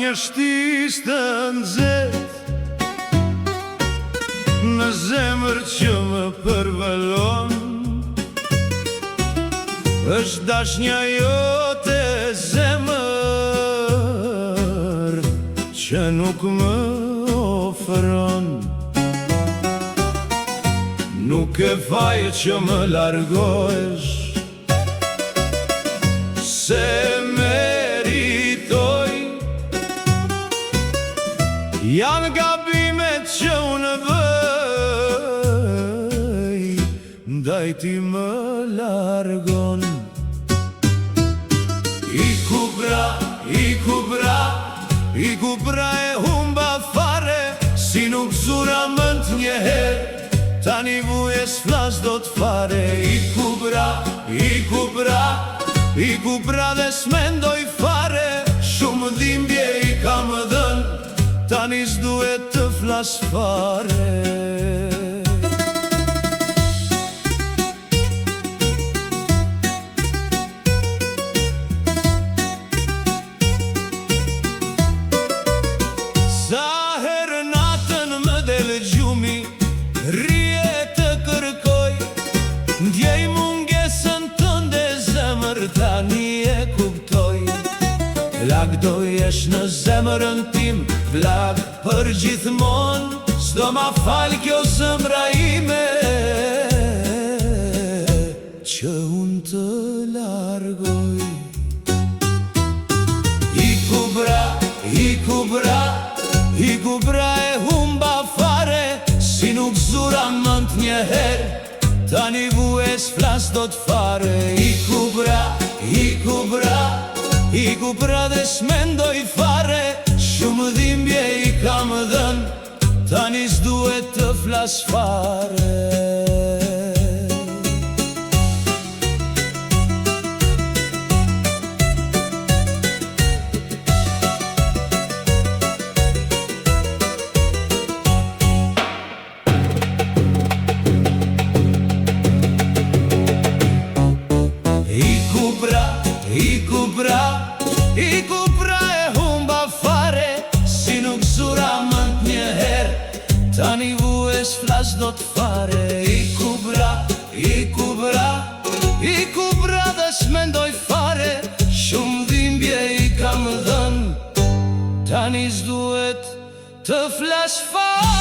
një shtis të nxehtë në zemër që më përbalon, është dashnja jote zemër që nuk më ofron. Nuk e faje që më largohesh, se meritoj. Janë gabimet që unë bëj, ndaj ti më largon. I kubra e humba fare, si nuk zura mënd njëherë, tani vujes flas do t'fare. I kubra dhe s'mendoj fare, shumë dhimbje i kam dhën, tani s'duhet të flas fare. Sa herë natën më del gjumi, rije të kërkoj, ndjej mungesën tënde zemër, tani e kuptoj. Vlag do jesh në zemërën tim, vlag për gjithmon, s'do ma fal kjo zemra ime, që unë të largoj. I kubra e humba fare, si nuk zura mënd njëherë, tani vujes flas do t'fare. I kubra dhe s'mendoj fare, shumë dhimbje i kam dhën, tani s'duhet të flas fare. I kubra e humba fare, si nuk zura mënd njëherë, tani vujes flas do t'fare. I kubra dhe s'mendoj fare, shumë dhimbje i kam dhën, tani s'duhet të flas fare.